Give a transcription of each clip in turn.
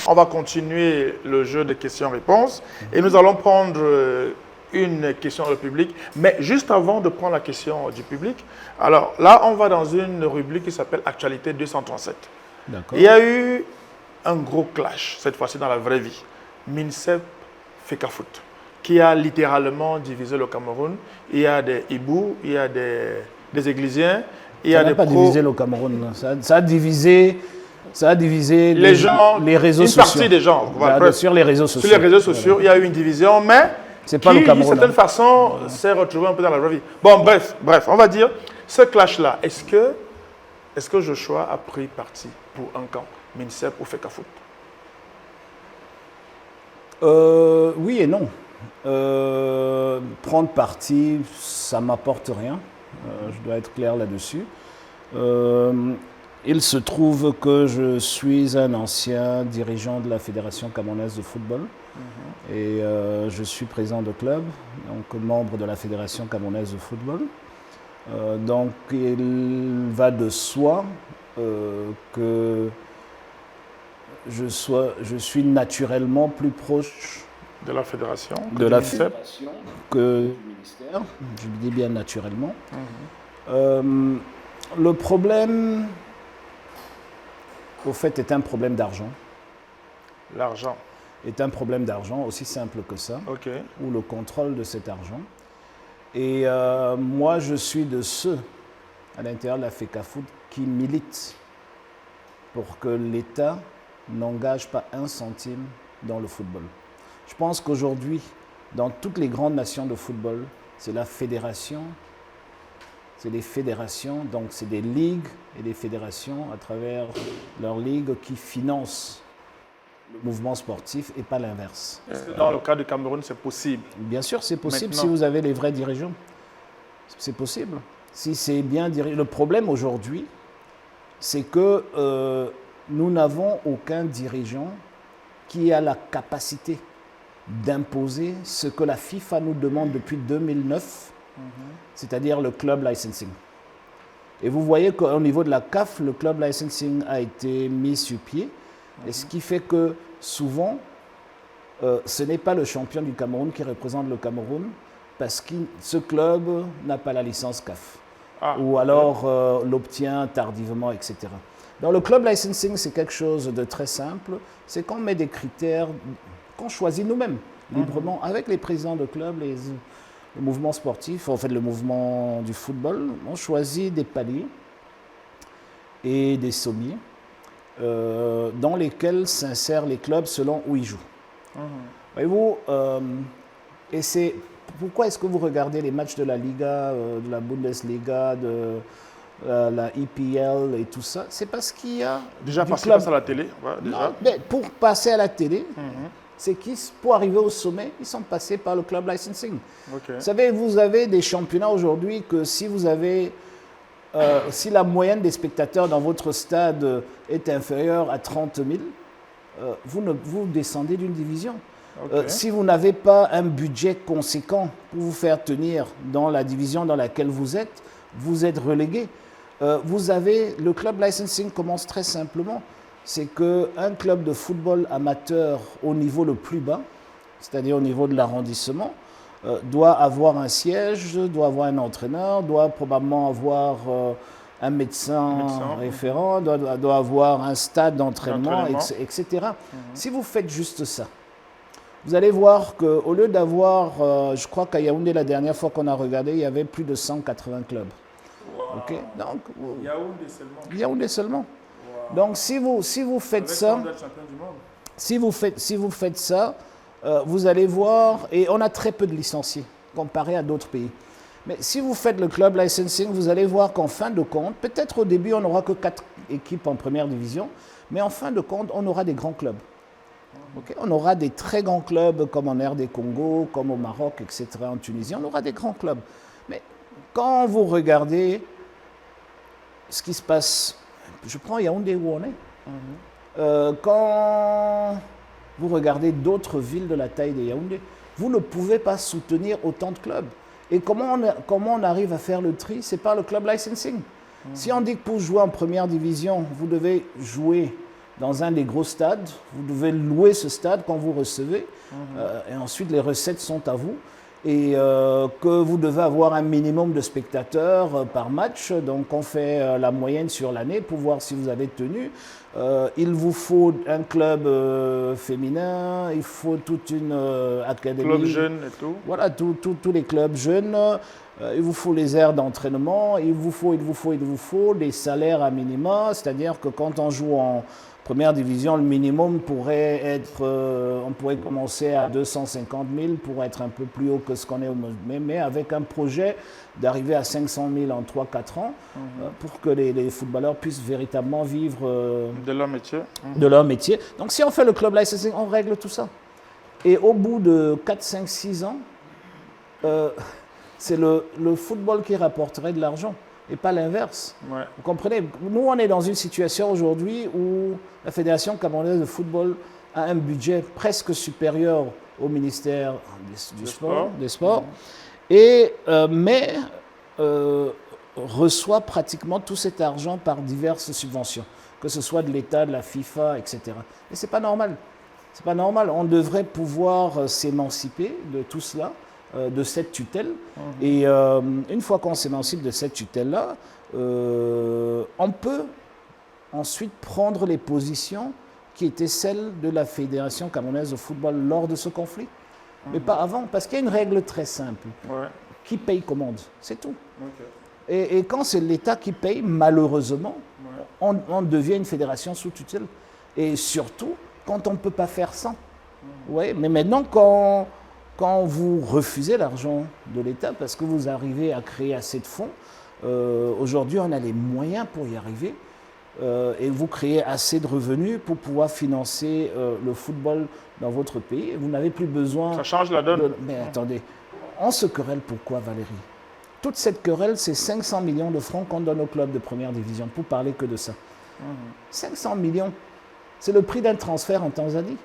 On va continuer le jeu de questions-réponses et nous allons prendre une question du public. Mais juste avant de prendre la question du public, alors là, on va dans une rubrique qui s'appelle Actualité 237. D'accord. Il y a eu un gros clash, cette fois-ci dans la vraie vie. MINSEP Fecafoot, qui a littéralement divisé le Cameroun. Il y a des Ibou, il y a des Églisiens, il y a Ça n'a des pas divisé le Cameroun. Ça a divisé les gens, les réseaux une sociaux. partie des gens. Voilà, Sur les réseaux sociaux. Sur les réseaux sociaux, il y a eu une division, mais c'est pas le qui, Cameroun, d'une certaine façon, s'est retrouvé un peu dans la vraie vie. Bon, bref, on va dire, ce clash-là, est-ce que Joshua a pris parti pour un camp, MINSEP ou Fecafoot? Oui et non. Prendre parti, ça ne m'apporte rien. Je dois être clair là-dessus. Il se trouve que je suis un ancien dirigeant de la Fédération camerounaise de football. Et je suis président de club, donc membre de la Fédération camerounaise de football. Donc il va de soi que je suis naturellement plus proche de la fédération, que du ministère. Je le dis bien naturellement. Le problème, au fait, est un problème d'argent. L'argent. Est un problème d'argent, aussi simple que ça. OK. Ou le contrôle de cet argent. Et moi, je suis de ceux, à l'intérieur de la Fecafoot, qui militent pour que l'État n'engage pas un centime dans le football. Je pense qu'aujourd'hui, dans toutes les grandes nations de football, c'est la fédération, c'est les fédérations, donc c'est des ligues et des fédérations à travers leurs ligues qui financent le mouvement sportif et pas l'inverse. Dans le cas du Cameroun, c'est possible? Bien sûr, c'est possible. Maintenant, si vous avez les vrais dirigeants. C'est possible. Si c'est bien dirigé. Le problème aujourd'hui, c'est que nous n'avons aucun dirigeant qui a la capacité d'imposer ce que la FIFA nous demande depuis 2009, c'est-à-dire le club licensing. Et vous voyez qu'au niveau de la CAF, le club licensing a été mis sur pied, et ce qui fait que souvent, ce n'est pas le champion du Cameroun qui représente le Cameroun, parce que ce club n'a pas la licence CAF. Ou alors l'obtient tardivement, etc. Dans le club licensing, c'est quelque chose de très simple. C'est qu'on met des critères qu'on choisit nous-mêmes, librement, avec les présidents de clubs, le mouvement sportif, en fait le mouvement du football. On choisit des paliers et des sommiers dans lesquels s'insèrent les clubs selon où ils jouent. Voyez-vous, et c'est pourquoi est-ce que vous regardez les matchs de la Liga, de la Bundesliga, de la EPL et tout ça? C'est parce qu'il y a déjà parce qu'ils passent à la télé. Ouais, déjà. Non, mais pour passer à la télé, c'est qu'ils, pour arriver au sommet, ils sont passés par le club licensing. Okay. Vous savez, vous avez des championnats aujourd'hui que si vous avez, si la moyenne des spectateurs dans votre stade est inférieure à 30 000, vous descendez d'une division. Okay. Si vous n'avez pas un budget conséquent pour vous faire tenir dans la division dans laquelle vous êtes relégué. Vous avez, le club licensing commence très simplement. C'est qu'un club de football amateur au niveau le plus bas, c'est-à-dire au niveau de l'arrondissement, doit avoir un siège, doit avoir un entraîneur, doit probablement avoir un médecin référent, doit avoir un stade d'entraînement, etc. Si vous faites juste ça, vous allez voir qu'au lieu d'avoir, je crois qu'à Yaoundé, la dernière fois qu'on a regardé, il y avait plus de 180 clubs. Wow. Okay? Donc, Yaoundé seulement. Yaoundé seulement. Wow. Donc, si vous faites ça, si vous faites ça, vous allez voir, et on a très peu de licenciés comparé à d'autres pays. Mais si vous faites le club licensing, vous allez voir qu'en fin de compte, peut-être au début, on n'aura que 4 équipes en première division, mais en fin de compte, on aura des grands clubs. Okay? On aura des très grands clubs comme en RD Congo, comme au Maroc, etc., en Tunisie. On aura des grands clubs. Mais quand vous regardez ce qui se passe, je prends Yaoundé où on est, quand vous regardez d'autres villes de la taille de Yaoundé, vous ne pouvez pas soutenir autant de clubs. Et comment on arrive à faire le tri? C'est par le club licensing. Si on dit que pour jouer en première division, vous devez jouer dans un des gros stades. Vous devez louer ce stade quand vous recevez. Et ensuite, les recettes sont à vous. Et que vous devez avoir un minimum de spectateurs par match. Donc, on fait la moyenne sur l'année pour voir si vous avez tenu. Il vous faut un club féminin, il faut toute une académie. Club jeune et tout. Voilà, tous les clubs jeunes. Il vous faut les aires d'entraînement, il vous faut des salaires à minima. C'est-à-dire que quand on joue en première division, le minimum pourrait être, on pourrait commencer à 250 000 pour être un peu plus haut que ce qu'on est aujourd'hui, mais avec un projet d'arriver à 500 000 en 3-4 ans pour que les footballeurs puissent véritablement vivre de leur métier. de leur métier. Donc si on fait le club licensing, on règle tout ça. Et au bout de 4, 5, 6 ans, c'est le football qui rapporterait de l'argent et pas l'inverse. Ouais. Vous comprenez? Nous, on est dans une situation aujourd'hui où la Fédération camerounaise de football a un budget presque supérieur au ministère des Sports, mais reçoit pratiquement tout cet argent par diverses subventions, que ce soit de l'État, de la FIFA, etc. Et ce n'est pas normal. C'est pas normal. On devrait pouvoir s'émanciper de tout cela, de cette tutelle. Et une fois qu'on s'émancipe de cette tutelle-là, on peut ensuite prendre les positions qui étaient celles de la Fédération camerounaise de football lors de ce conflit. Mais pas avant, parce qu'il y a une règle très simple. Ouais. Qui paye commande, c'est tout. Okay. Et quand c'est l'État qui paye, malheureusement, on devient une fédération sous tutelle. Et surtout, quand on ne peut pas faire sans. Ouais, mais maintenant, quand vous refusez l'argent de l'État parce que vous arrivez à créer assez de fonds, aujourd'hui on a les moyens pour y arriver et vous créez assez de revenus pour pouvoir financer le football dans votre pays. Et vous n'avez plus besoin... Ça change la donne. Mais attendez, on se querelle pourquoi, Valérie? Toute cette querelle, c'est 500 millions de francs qu'on donne au club de première division, pour parler que de ça. 500 millions, c'est le prix d'un transfert en Tanzanie.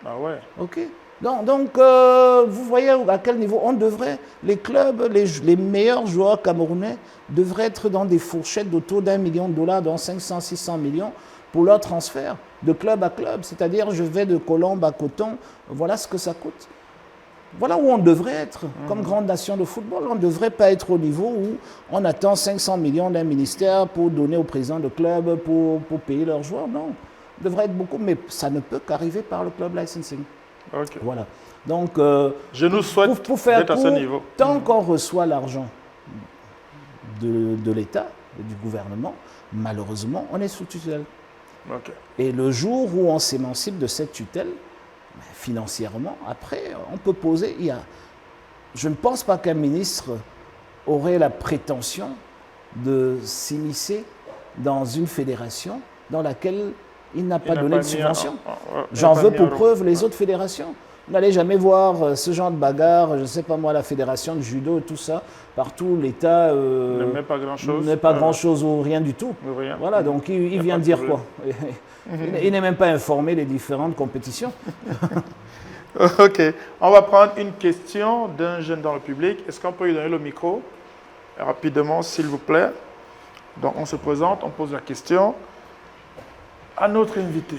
Ah ouais. Ok. Donc, vous voyez à quel niveau on devrait, les clubs, les meilleurs joueurs camerounais devraient être dans des fourchettes d'autour d'$1 million, dans 500-600 millions pour leur transfert de club à club. C'est-à-dire, je vais de Colombe à Coton, voilà ce que ça coûte. Voilà où on devrait être comme grande nation de football. On ne devrait pas être au niveau où on attend 500 millions d'un ministère pour donner au président de club, pour payer leurs joueurs. Non, on devrait être beaucoup, mais ça ne peut qu'arriver par le club licensing. Okay. Voilà. Donc, je nous souhaite pour faire d'être à ce niveau. Tant qu'on reçoit l'argent de l'État, du gouvernement, malheureusement, on est sous tutelle. Okay. Et le jour où on s'émancipe de cette tutelle, financièrement, après, on peut poser... Je ne pense pas qu'un ministre aurait la prétention de s'immiscer dans une fédération dans laquelle il n'a pas donné de subvention. J'en veux pour preuve les autres fédérations. Vous n'allez jamais voir ce genre de bagarre, je ne sais pas moi, la fédération de judo, tout ça. Partout, l'État ne met pas grand-chose. Ne met pas grand-chose ou rien du tout. Rien. Voilà, donc il vient de dire quoi? Il n'est même pas informé des différentes compétitions. Ok, on va prendre une question d'un jeune dans le public. Est-ce qu'on peut lui donner le micro rapidement, s'il vous plaît? Donc on se présente, on pose la question à notre invité.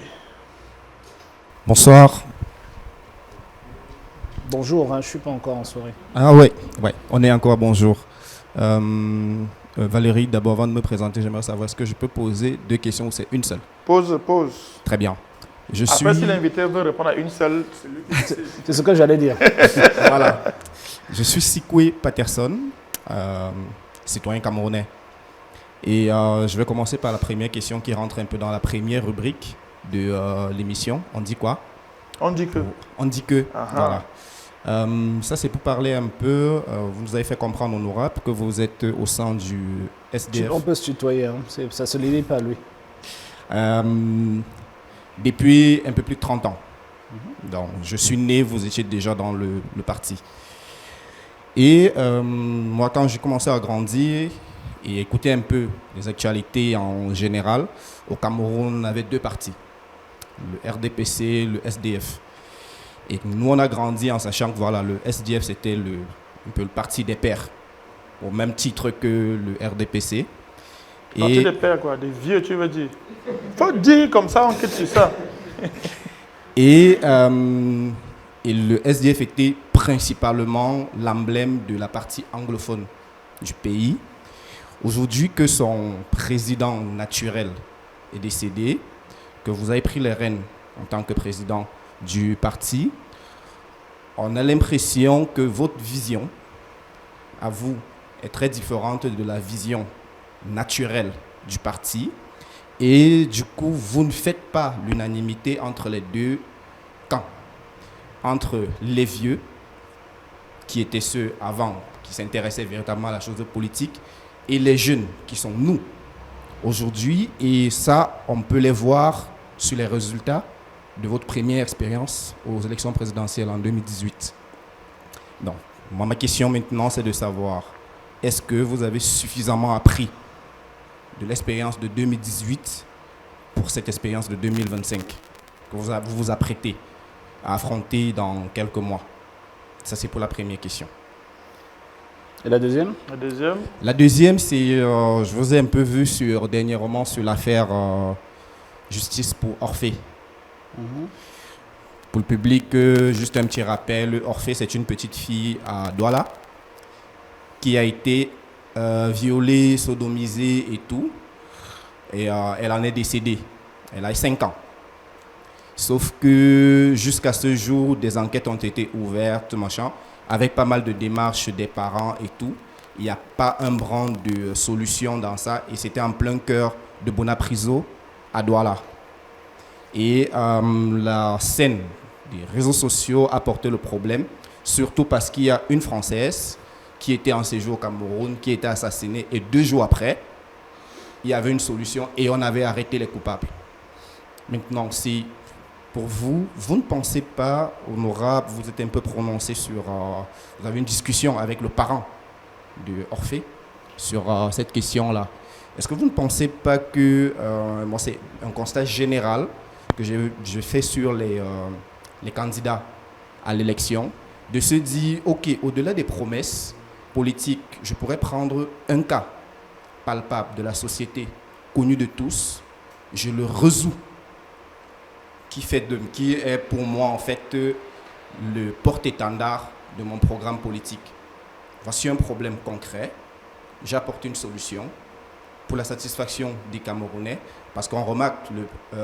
Bonsoir. Bonjour, je ne suis pas encore en soirée. Ah ouais, on est encore bonjour. Valérie, d'abord avant de me présenter, j'aimerais savoir est-ce que je peux poser 2 questions ou c'est une seule? Pose. Très bien. Après, si l'invité veut répondre à une seule, c'est ce que j'allais dire. Voilà. Je suis Sikwe Patterson, citoyen camerounais. Et je vais commencer par la première question qui rentre un peu dans la première rubrique de l'émission. On dit quoi? On dit que. On dit que. Voilà. Ça, c'est pour parler un peu. Vous nous avez fait comprendre, honorable, que vous êtes au sein du SDF. On peut se tutoyer, hein. Ça ne se limite pas à lui. Depuis un peu plus de 30 ans. Donc, je suis né, vous étiez déjà dans le parti. Et moi, quand j'ai commencé à grandir et écouter un peu les actualités en général, au Cameroun, on avait 2 partis, le RDPC, le SDF. Et nous, on a grandi en sachant que voilà, le SDF, c'était un peu le parti des pères, au même titre que le RDPC. Parti des pères, quoi, des vieux, tu veux dire. Faut dire comme ça, on quitte sur ça. Et le SDF était principalement l'emblème de la partie anglophone du pays. Aujourd'hui que son président naturel est décédé, que vous avez pris les rênes en tant que président du parti, on a l'impression que votre vision, à vous, est très différente de la vision naturelle du parti. Et du coup, vous ne faites pas l'unanimité entre les deux camps. Entre les vieux, qui étaient ceux avant, qui s'intéressaient véritablement à la chose politique, et les jeunes, qui sont nous, aujourd'hui. Et ça, on peut les voir sur les résultats de votre première expérience aux élections présidentielles en 2018. Donc, moi, ma question maintenant, c'est de savoir, est-ce que vous avez suffisamment appris de l'expérience de 2018 pour cette expérience de 2025 que vous vous apprêtez à affronter dans quelques mois? Ça, c'est pour la première question. Et la deuxième? La deuxième, c'est, je vous ai un peu vu dernièrement sur l'affaire Justice pour Orphée. Pour le public, juste un petit rappel, Orphée, c'est une petite fille à Douala qui a été violée, sodomisée et tout. Et elle en est décédée. Elle a 5 ans. Sauf que jusqu'à ce jour, des enquêtes ont été ouvertes, machin, avec pas mal de démarches des parents et tout. Il n'y a pas un brin de solution dans ça. Et c'était en plein cœur de Bonapriso, à Douala. Et la scène des réseaux sociaux a porté le problème, surtout parce qu'il y a une Française qui était en séjour au Cameroun, qui était assassinée, et 2 jours après, il y avait une solution et on avait arrêté les coupables. Maintenant, si pour vous, vous ne pensez pas, honorable, vous êtes un peu prononcé sur... vous avez une discussion avec le parent de Orphée sur cette question-là. Est-ce que vous ne pensez pas que... moi, c'est un constat général que je fais sur les candidats à l'élection, de se dire, OK, au-delà des promesses politiques, je pourrais prendre un cas palpable de la société, connu de tous, je le résous, qui est pour moi en fait le porte-étendard de mon programme politique. Voici un problème concret, j'apporte une solution pour la satisfaction des Camerounais, parce qu'on remarque que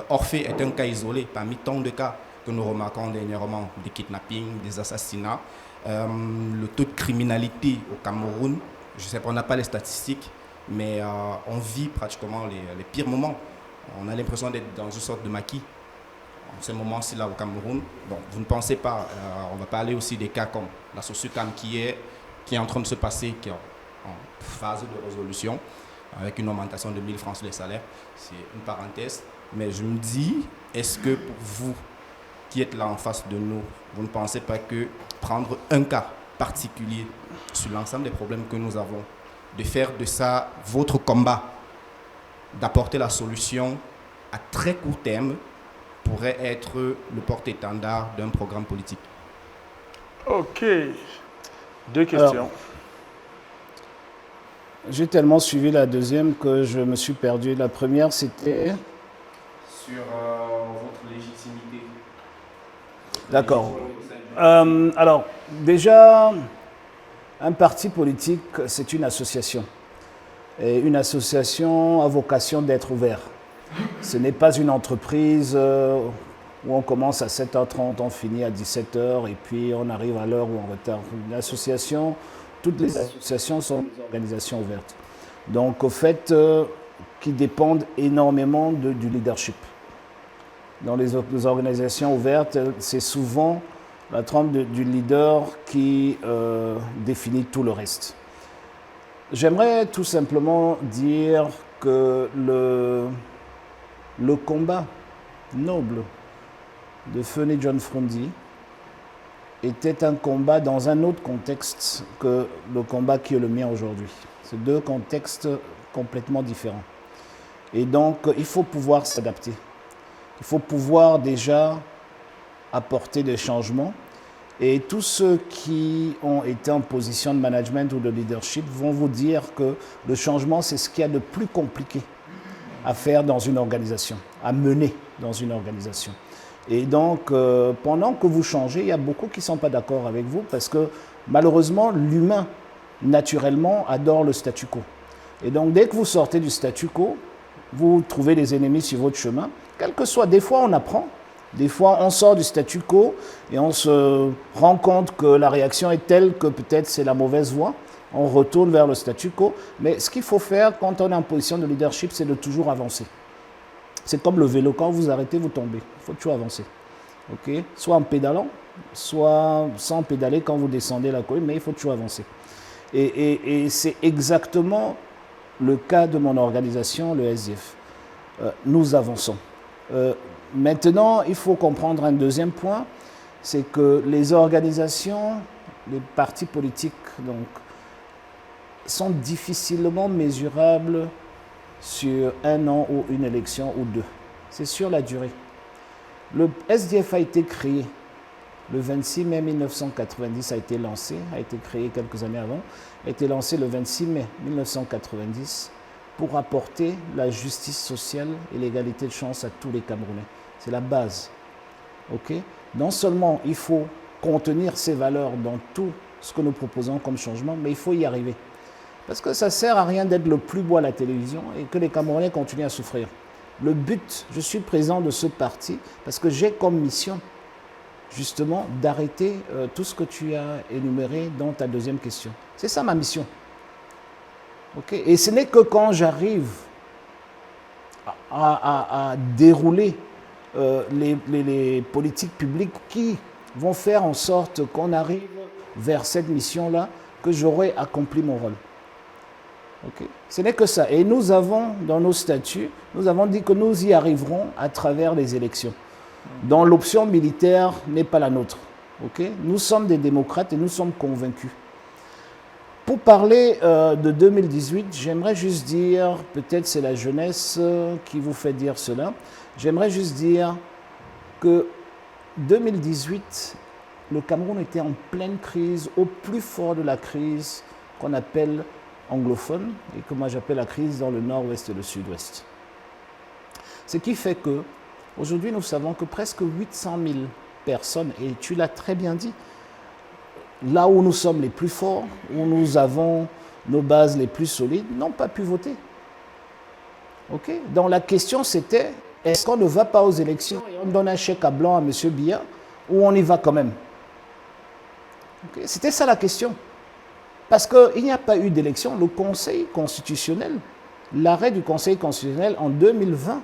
Orphée est un cas isolé parmi tant de cas que nous remarquons dernièrement, des kidnappings, des assassinats, le taux de criminalité au Cameroun, je sais pas, on n'a pas les statistiques, mais on vit pratiquement les pires moments. On a l'impression d'être dans une sorte de maquis en ce moment-ci là au Cameroun. Donc vous ne pensez pas, on va parler aussi des cas comme la Sociocam qui est en train de se passer, qui est en phase de résolution, avec une augmentation de 1000 francs sur les salaires. C'est une parenthèse. Mais je me dis, est-ce que pour vous qui êtes là en face de nous, vous ne pensez pas que prendre un cas particulier sur l'ensemble des problèmes que nous avons, de faire de ça votre combat, d'apporter la solution à très court terme, pourrait être le porte-étendard d'un programme politique? Ok. 2 questions. Alors, j'ai tellement suivi la deuxième que je me suis perdu. La première, c'était... Sur votre légitimité. D'accord. Alors, déjà, un parti politique, c'est une association. Et une association a vocation d'être ouverte. Ce n'est pas une entreprise où on commence à 7h30, on finit à 17h et puis on arrive à l'heure ou en retard. Une association, toutes les associations sont des organisations ouvertes. Donc, au fait, qui dépendent énormément du leadership. Dans les organisations ouvertes, c'est souvent la trempe du leader qui définit tout le reste. J'aimerais tout simplement dire que le combat noble de Feuné John Frondi était un combat dans un autre contexte que le combat qui est le mien aujourd'hui. C'est 2 contextes complètement différents. Et donc, il faut pouvoir s'adapter. Il faut pouvoir déjà apporter des changements. Et tous ceux qui ont été en position de management ou de leadership vont vous dire que le changement, c'est ce qu'il y a de plus compliqué à faire dans une organisation, à mener dans une organisation. Et donc, pendant que vous changez, il y a beaucoup qui ne sont pas d'accord avec vous parce que malheureusement, l'humain, naturellement, adore le statu quo. Et donc, dès que vous sortez du statu quo, vous trouvez des ennemis sur votre chemin. Quel que soit, des fois on apprend, des fois on sort du statu quo et on se rend compte que la réaction est telle que peut-être c'est la mauvaise voie. On retourne vers le statu quo. Mais ce qu'il faut faire quand on est en position de leadership, c'est de toujours avancer. C'est comme le vélo, quand vous arrêtez, vous tombez. Il faut toujours avancer. Okay? Soit en pédalant, soit sans pédaler quand vous descendez la colline, mais il faut toujours avancer. Et c'est exactement le cas de mon organisation, le SDF. Nous avançons. Maintenant, il faut comprendre un deuxième point, c'est que les organisations, les partis politiques, donc, sont difficilement mesurables sur un an ou une élection ou deux. C'est sur la durée. Le SDF a été créé le 26 mai 1990, a été lancé, a été créé quelques années avant, a été lancé le 26 mai 1990 pour apporter la justice sociale et l'égalité de chance à tous les Camerounais. C'est la base. Okay? Non seulement il faut contenir ces valeurs dans tout ce que nous proposons comme changement, mais il faut y arriver. Parce que ça ne sert à rien d'être le plus beau à la télévision et que les Camerounais continuent à souffrir. Le but, je suis président de ce parti parce que j'ai comme mission justement d'arrêter tout ce que tu as énuméré dans ta deuxième question. C'est ça ma mission. Okay? Et ce n'est que quand j'arrive à dérouler les politiques publiques qui vont faire en sorte qu'on arrive vers cette mission-là que j'aurai accompli mon rôle. Okay? Ce n'est que ça. Et nous avons, dans nos statuts, nous avons dit que nous y arriverons à travers les élections, dont l'option militaire n'est pas la nôtre. Okay? Nous sommes des démocrates et nous sommes convaincus. Pour parler de 2018, j'aimerais juste dire, peut-être c'est la jeunesse qui vous fait dire cela, j'aimerais juste dire que 2018, le Cameroun était en pleine crise, au plus fort de la crise qu'on appelle anglophone et que moi j'appelle la crise dans le nord-ouest et le sud-ouest. Ce qui fait que aujourd'hui nous savons que presque 800 000 personnes, et tu l'as très bien dit, là où nous sommes les plus forts, où nous avons nos bases les plus solides, n'ont pas pu voter. Okay? Donc la question c'était, est-ce qu'on ne va pas aux élections et on donne un chèque à blanc à M. Biya ou on y va quand même? Okay? C'était ça la question. Parce qu'il n'y a pas eu d'élection. Le Conseil constitutionnel, l'arrêt du Conseil constitutionnel en 2020,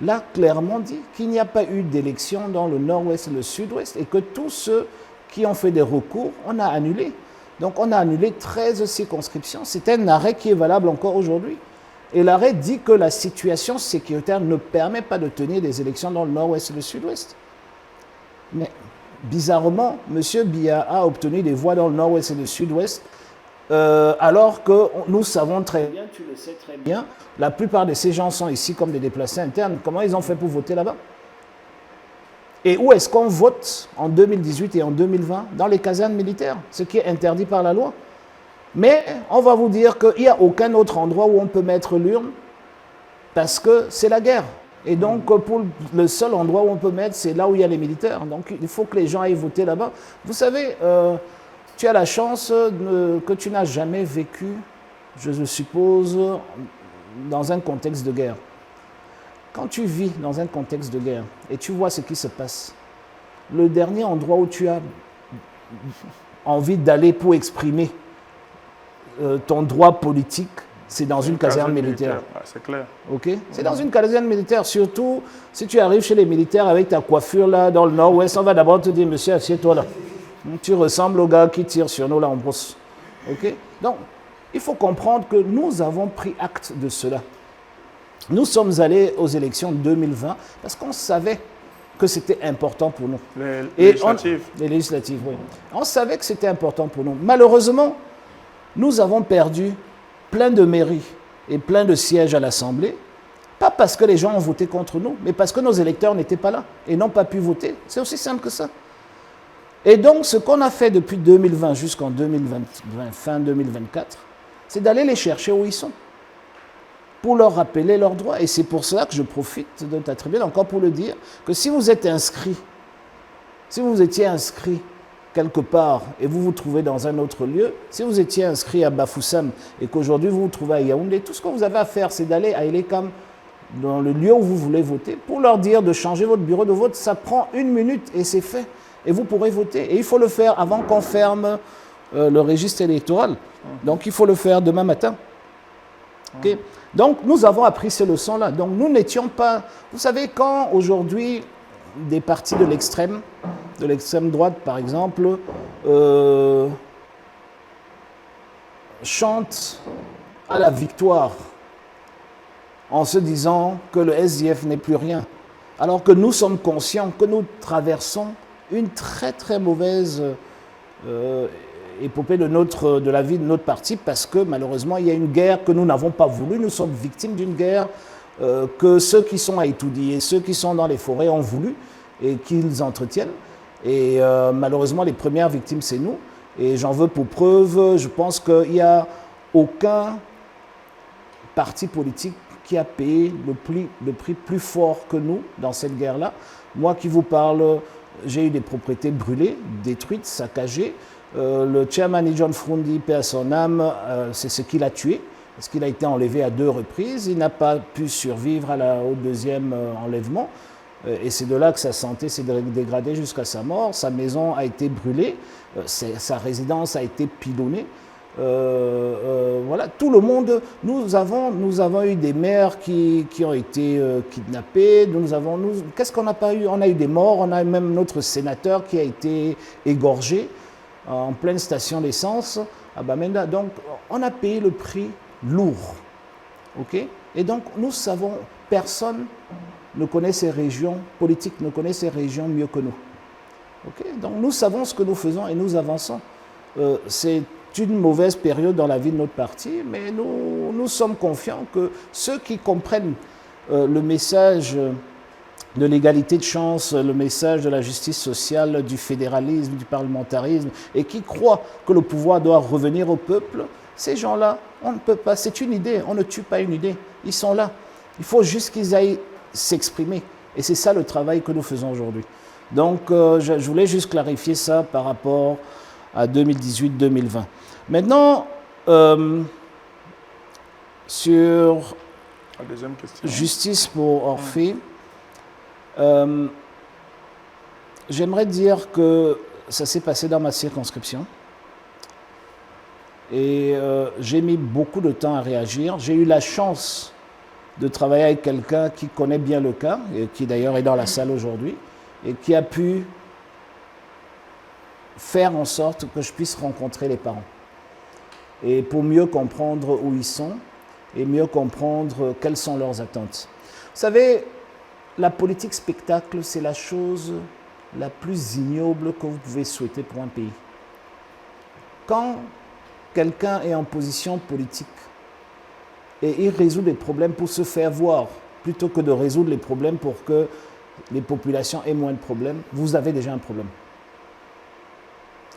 l'a clairement dit qu'il n'y a pas eu d'élection dans le nord-ouest et le sud-ouest et que tous ceux qui ont fait des recours, on a annulé. Donc on a annulé 13 circonscriptions. C'est un arrêt qui est valable encore aujourd'hui. Et l'arrêt dit que la situation sécuritaire ne permet pas de tenir des élections dans le nord-ouest et le sud-ouest. Mais bizarrement, M. Biya a obtenu des voix dans le nord-ouest et le sud-ouest, alors que nous savons très bien, tu le sais très bien, la plupart de ces gens sont ici comme des déplacés internes. Comment ils ont fait pour voter là-bas? Et où est-ce qu'on vote en 2018 et en 2020? Dans les casernes militaires, ce qui est interdit par la loi. Mais on va vous dire qu'il n'y a aucun autre endroit où on peut mettre l'urne parce que c'est la guerre. Et donc, pour le seul endroit où on peut mettre, c'est là où il y a les militaires. Donc, il faut que les gens aillent voter là-bas. Vous savez, tu as la chance que tu n'as jamais vécu, je suppose, dans un contexte de guerre. Quand tu vis dans un contexte de guerre et tu vois ce qui se passe, le dernier endroit où tu as envie d'aller pour exprimer ton droit politique, c'est dans une caserne militaire. Ouais, c'est clair. Okay? C'est dans une caserne militaire. Surtout, si tu arrives chez les militaires avec ta coiffure là, dans le nord-ouest, on va d'abord te dire, monsieur, assieds-toi là. Tu ressembles au gars qui tire sur nous là en brosse. Okay? Donc, il faut comprendre que nous avons pris acte de cela. Nous sommes allés aux élections 2020 parce qu'on savait que c'était important pour nous. Les législatives. Les législatives, oui. On savait que c'était important pour nous. Malheureusement, nous avons perdu plein de mairies et plein de sièges à l'Assemblée, pas parce que les gens ont voté contre nous, mais parce que nos électeurs n'étaient pas là et n'ont pas pu voter. C'est aussi simple que ça. Et donc, ce qu'on a fait depuis 2020 jusqu'en 2020, fin 2024, c'est d'aller les chercher où ils sont, pour leur rappeler leurs droits. Et c'est pour cela que je profite de ta tribune encore pour le dire, que si vous êtes inscrit, si vous étiez inscrit quelque part et vous vous trouvez dans un autre lieu, si vous étiez inscrit à Bafoussam et qu'aujourd'hui vous vous trouvez à Yaoundé, tout ce que vous avez à faire, c'est d'aller à Elekam, dans le lieu où vous voulez voter, pour leur dire de changer votre bureau de vote. Ça prend 1 minute et c'est fait. Et vous pourrez voter. Et il faut le faire avant qu'on ferme le registre électoral. Donc il faut le faire demain matin. Okay. Donc nous avons appris ces leçons-là. Donc nous n'étions pas... Vous savez, quand aujourd'hui des partis de l'extrême droite par exemple, chantent à la victoire en se disant que le SDF n'est plus rien, alors que nous sommes conscients que nous traversons une très très mauvaise épopée de la vie de notre parti, parce que malheureusement il y a une guerre que nous n'avons pas voulu. Nous sommes victimes d'une guerre que ceux qui sont à Itoudi et ceux qui sont dans les forêts ont voulu et qu'ils entretiennent. Et malheureusement les premières victimes c'est nous. Et j'en veux pour preuve, je pense qu'il n'y a aucun parti politique qui a payé le prix plus fort que nous dans cette guerre-là. Moi qui vous parle, j'ai eu des propriétés brûlées, détruites, saccagées. Le chairman John Frundi, paix à son âme, c'est ce qui l'a tué, parce qu'il a été enlevé à 2 reprises. Il n'a pas pu survivre au 2e enlèvement. Et c'est de là que sa santé s'est dégradée jusqu'à sa mort. Sa maison a été brûlée, sa résidence a été pilonnée. Voilà, tout le monde. Nous avons eu des maires qui ont été kidnappés. Qu'est-ce qu'on n'a pas eu? On a eu des morts. On a même notre sénateur qui a été égorgé en pleine station d'essence à Bamenda. Donc, on a payé le prix lourd. Ok? Et donc, nous savons, personne ne connaît ces régions politiques, ne connaît ces régions mieux que nous. Okay? Donc nous savons ce que nous faisons et nous avançons. C'est une mauvaise période dans la vie de notre parti, mais nous sommes confiants que ceux qui comprennent le message de l'égalité de chance, le message de la justice sociale, du fédéralisme, du parlementarisme, et qui croient que le pouvoir doit revenir au peuple, ces gens-là, on ne peut pas, c'est une idée, on ne tue pas une idée, ils sont là. Il faut juste qu'ils aillent s'exprimer. Et c'est ça le travail que nous faisons aujourd'hui. Donc, je voulais juste clarifier ça par rapport à 2018-2020. Maintenant, sur la deuxième question. Justice pour Orphée, j'aimerais dire que ça s'est passé dans ma circonscription. Et j'ai mis beaucoup de temps à réagir. J'ai eu la chance de travailler avec quelqu'un qui connaît bien le cas, et qui d'ailleurs est dans la salle aujourd'hui, et qui a pu faire en sorte que je puisse rencontrer les parents. Et pour mieux comprendre où ils sont, et mieux comprendre quelles sont leurs attentes. Vous savez, la politique spectacle, c'est la chose la plus ignoble que vous pouvez souhaiter pour un pays. Quand quelqu'un est en position politique, et il résout des problèmes pour se faire voir, plutôt que de résoudre les problèmes pour que les populations aient moins de problèmes, vous avez déjà un problème.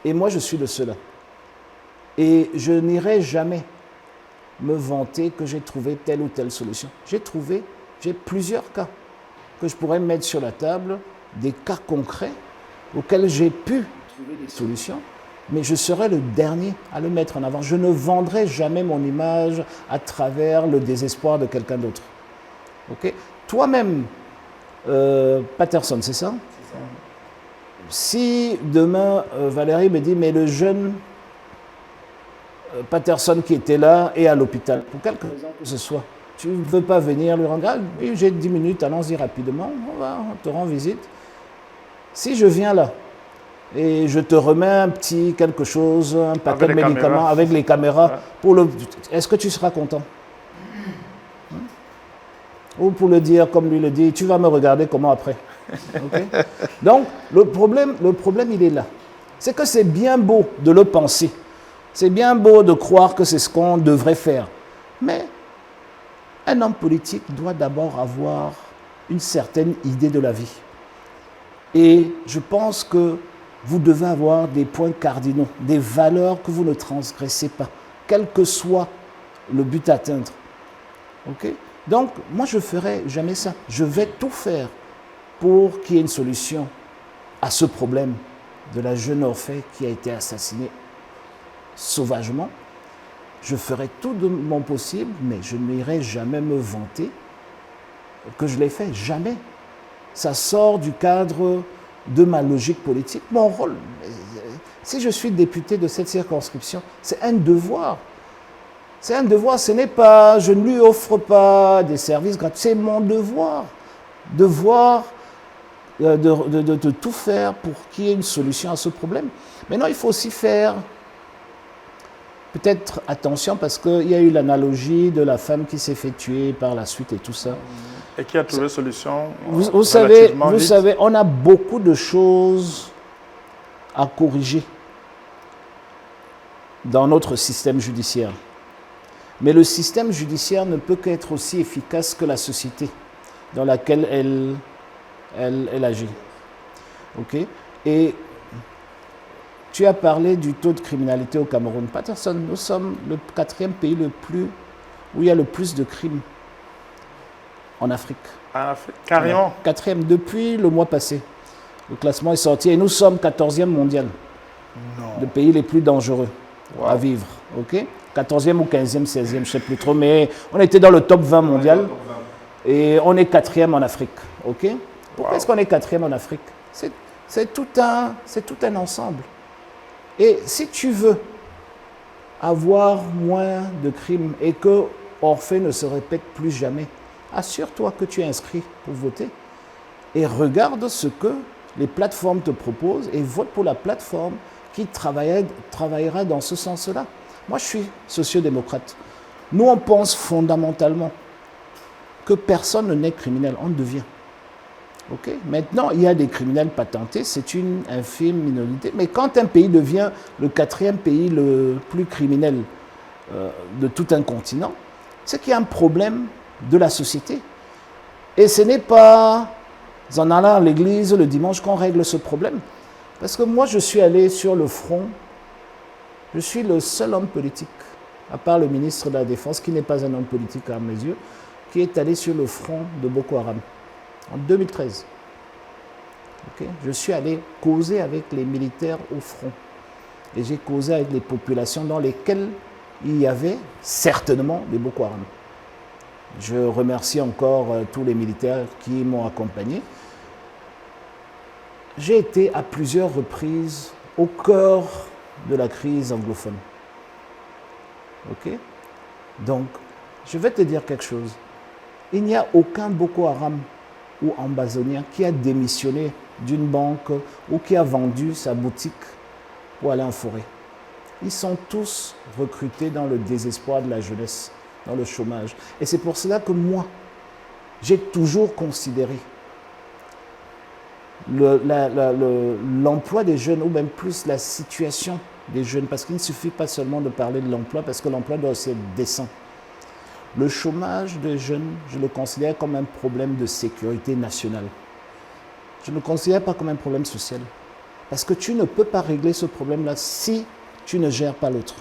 Et moi, je suis de ceux-là. Et je n'irai jamais me vanter que j'ai trouvé telle ou telle solution. J'ai plusieurs cas que je pourrais mettre sur la table, des cas concrets auxquels j'ai pu trouver des solutions. Mais je serai le dernier à le mettre en avant. Je ne vendrai jamais mon image à travers le désespoir de quelqu'un d'autre. Okay? Toi-même, Patterson, c'est ça? C'est ça. Si demain, Valérie me dit, mais le jeune Patterson qui était là est à l'hôpital, pour quelque raison que ce soit, tu ne veux pas venir lui rendre, oui, j'ai 10 minutes, allons-y rapidement, on te rend visite. Si je viens là, et je te remets un petit quelque chose, un paquet de médicaments avec les caméras. Ouais. Est-ce que tu seras content? Ou pour le dire comme lui le dit, tu vas me regarder comment après. Okay? Donc, le problème, il est là. C'est que c'est bien beau de le penser. C'est bien beau de croire que c'est ce qu'on devrait faire. Mais un homme politique doit d'abord avoir une certaine idée de la vie. Et je pense que vous devez avoir des points cardinaux, des valeurs que vous ne transgressez pas, quel que soit le but à atteindre. Ok? Donc, moi, je ne ferai jamais ça. Je vais tout faire pour qu'il y ait une solution à ce problème de la jeune Orphée qui a été assassinée sauvagement. Je ferai tout de mon possible, mais je n'irai jamais me vanter que je l'ai fait. Jamais. Ça sort du cadre de ma logique politique. Mon rôle, si je suis député de cette circonscription, c'est un devoir. C'est un devoir, ce n'est pas, je ne lui offre pas des services gratuits, c'est mon devoir de voir, de tout faire pour qu'il y ait une solution à ce problème. Maintenant, il faut aussi faire peut-être attention parce qu'il y a eu l'analogie de la femme qui s'est fait tuer par la suite et tout ça. Et qui a trouvé solution Vous savez, on a beaucoup de choses à corriger dans notre système judiciaire. Mais le système judiciaire ne peut qu'être aussi efficace que la société dans laquelle elle agit. Ok? Et tu as parlé du taux de criminalité au Cameroun. Patterson, nous sommes le 4e pays où il y a le plus de crimes en Afrique. En Afrique, carrément. 4e depuis le mois passé. Le classement est sorti et nous sommes 14e mondial. Non. Le pays les plus dangereux à vivre. Ok? 14e ou 15e, 16e, je ne sais plus trop, mais on était dans le top 20 mondial et on est 4e en Afrique. Ok? Pourquoi est-ce qu'on est 4e en Afrique? C'est tout un ensemble. Et si tu veux avoir moins de crimes et que Orphée ne se répète plus jamais, assure-toi que tu es inscrit pour voter et regarde ce que les plateformes te proposent et vote pour la plateforme qui travaillera dans ce sens-là. Moi, je suis sociodémocrate. Nous, on pense fondamentalement que personne n'est criminel, on le devient. Okay? Maintenant, il y a des criminels patentés, c'est une infime minorité. Mais quand un pays devient le 4e pays le plus criminel de tout un continent, c'est qu'il y a un problème de la société. Et ce n'est pas en allant à l'église le dimanche qu'on règle ce problème. Parce que moi, je suis allé sur le front. Je suis le seul homme politique, à part le ministre de la Défense, qui n'est pas un homme politique à mes yeux, qui est allé sur le front de Boko Haram en 2013. Okay? Je suis allé causer avec les militaires au front. Et j'ai causé avec les populations dans lesquelles il y avait certainement des Boko Haram. Je remercie encore tous les militaires qui m'ont accompagné. J'ai été à plusieurs reprises au cœur de la crise anglophone. Ok? Donc, je vais te dire quelque chose. Il n'y a aucun Boko Haram ou ambazonien qui a démissionné d'une banque ou qui a vendu sa boutique pour aller en forêt. Ils sont tous recrutés dans le désespoir de la jeunesse, dans le chômage. Et c'est pour cela que moi, j'ai toujours considéré l'emploi des jeunes, ou même plus la situation des jeunes, parce qu'il ne suffit pas seulement de parler de l'emploi, parce que l'emploi doit aussi être décent. Le chômage des jeunes, je le considère comme un problème de sécurité nationale. Je ne le considère pas comme un problème social. Parce que tu ne peux pas régler ce problème-là si tu ne gères pas l'autre.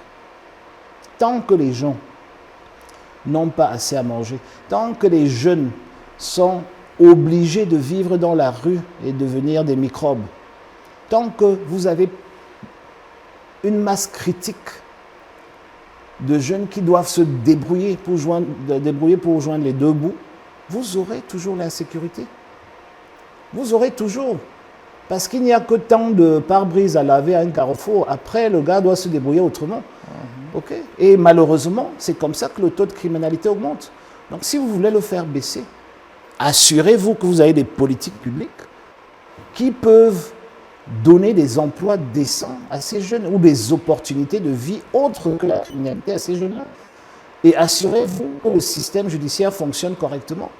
Tant que les gens n'ont pas assez à manger, tant que les jeunes sont obligés de vivre dans la rue et devenir des microbes, tant que vous avez une masse critique de jeunes qui doivent se débrouiller pour joindre les deux bouts, vous aurez toujours l'insécurité. Vous aurez toujours. Parce qu'il n'y a que tant de pare-brise à laver à un carrefour. Après, le gars doit se débrouiller autrement. Okay? Et malheureusement, c'est comme ça que le taux de criminalité augmente. Donc, si vous voulez le faire baisser, assurez-vous que vous avez des politiques publiques qui peuvent donner des emplois décents à ces jeunes ou des opportunités de vie autres que la criminalité à ces jeunes-là. Et assurez-vous que le système judiciaire fonctionne correctement.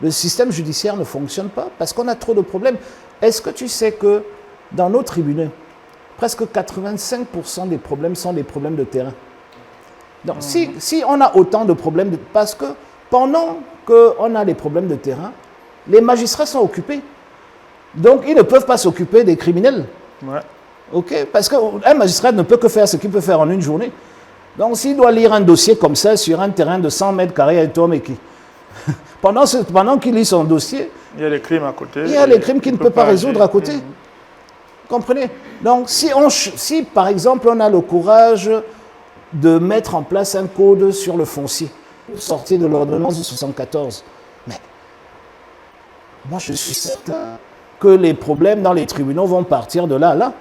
Le système judiciaire ne fonctionne pas parce qu'on a trop de problèmes. Est-ce que tu sais que dans nos tribunaux, presque 85% des problèmes sont des problèmes de terrain? Donc, si on a autant de problèmes, parce que pendant qu'on a des problèmes de terrain, les magistrats sont occupés. Donc, ils ne peuvent pas s'occuper des criminels. Ouais. Ok, parce qu'un magistrat ne peut que faire ce qu'il peut faire en une journée. Donc, s'il doit lire un dossier comme ça sur un terrain de 100 mètres carrés, et toi, mais qui pendant qu'il lit son dossier, il y a des crimes à côté. il y a les crimes qu'il ne peut pas résoudre à côté. Comprenez? Donc, si par exemple, on a le courage de mettre en place un code sur le foncier, sorti de l'ordonnance de 74, mais moi, je suis certain que les problèmes dans les tribunaux vont partir de là à là.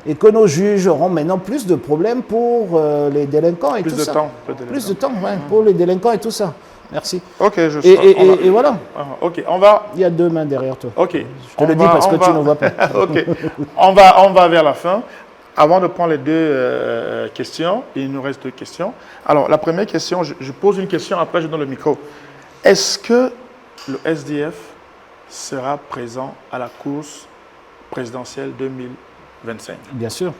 Et que nos juges auront maintenant plus de problèmes pour les délinquants et tout ça. Plus de temps, ouais, pour les délinquants et tout ça. Merci. Ok, je sais. Et voilà. Ok, on va. Il y a 2 mains derrière toi. Ok. Je te le dis parce que tu ne vois pas. Ok. On va vers la fin. Avant de prendre les 2 questions, il nous reste 2 questions. Alors, la première question, je pose une question, après je donne le micro. Est-ce que le SDF sera présent à la course présidentielle 2025? Bien sûr.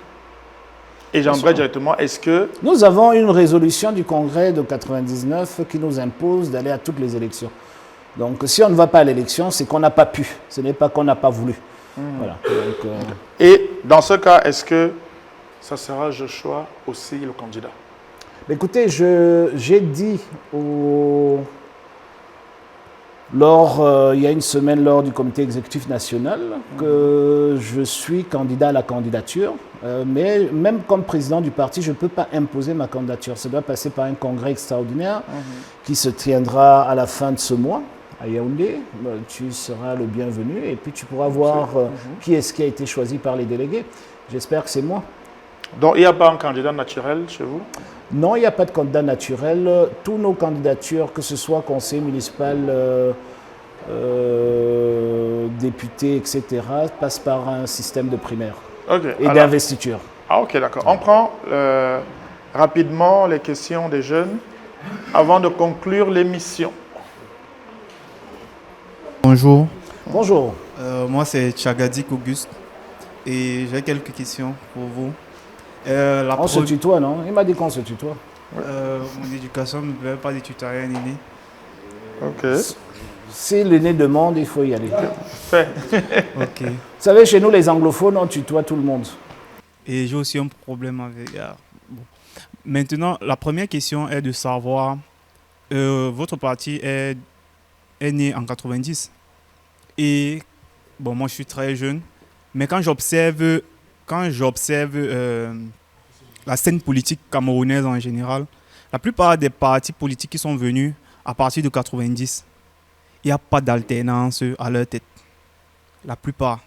Et j'aimerais directement, est-ce que... Nous avons une résolution du Congrès de 99 qui nous impose d'aller à toutes les élections. Donc, si on ne va pas à l'élection, c'est qu'on n'a pas pu. Ce n'est pas qu'on n'a pas voulu. Voilà. Donc, Et dans ce cas, est-ce que ça sera Joshua aussi le candidat? Écoutez, j'ai dit il y a une semaine, lors du comité exécutif national, que je suis candidat à la candidature. Mais même comme président du parti, je ne peux pas imposer ma candidature. Ça doit passer par un congrès extraordinaire qui se tiendra à la fin de ce mois à Yaoundé. Tu seras le bienvenu et puis tu pourras voir qui est-ce qui a été choisi par les délégués. J'espère que c'est moi. Donc il n'y a pas un candidat naturel chez vous? Non, il n'y a pas de candidat naturel. Tous nos candidatures, que ce soit conseiller municipal, député, etc., passent par un système de primaire et d'investiture. Ah ok, d'accord. On prend rapidement les questions des jeunes avant de conclure l'émission. Bonjour. Bonjour. Moi, c'est Tchagadik Auguste et j'ai quelques questions pour vous. On se tutoie, non? Il m'a dit qu'on se tutoie. Mon éducation ne veut pas de tutoyer un aîné. Ok. Si l'aîné demande, il faut y aller. Fait. Ok. Vous savez, chez nous, les anglophones, on tutoie tout le monde. Et j'ai aussi un problème avec... bon. Maintenant, la première question est de savoir, votre parti est né en 90. Et, bon, moi, je suis très jeune. Mais quand j'observe la scène politique camerounaise en général, la plupart des partis politiques qui sont venus à partir de 90, il n'y a pas d'alternance à leur tête. La plupart.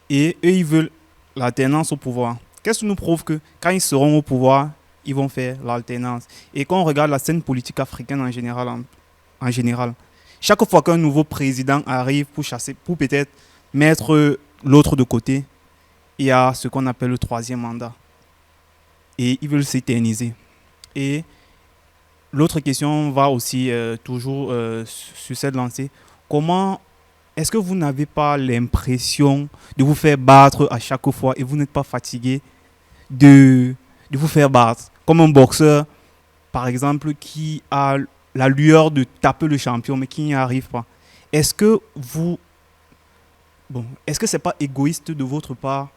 Et eux, ils veulent l'alternance au pouvoir. Qu'est-ce qui nous prouve que quand ils seront au pouvoir, ils vont faire l'alternance? Et quand on regarde la scène politique africaine en général, chaque fois qu'un nouveau président arrive pour chasser, pour peut-être mettre l'autre de côté, il y a ce qu'on appelle le 3e mandat. Et ils veulent s'éterniser. Et l'autre question va aussi toujours sur cette lancée. Comment est-ce que vous n'avez pas l'impression de vous faire battre à chaque fois et vous n'êtes pas fatigué de vous faire battre? Comme un boxeur, par exemple, qui a la lueur de taper le champion mais qui n'y arrive pas. Est-ce que c'est pas égoïste de votre part,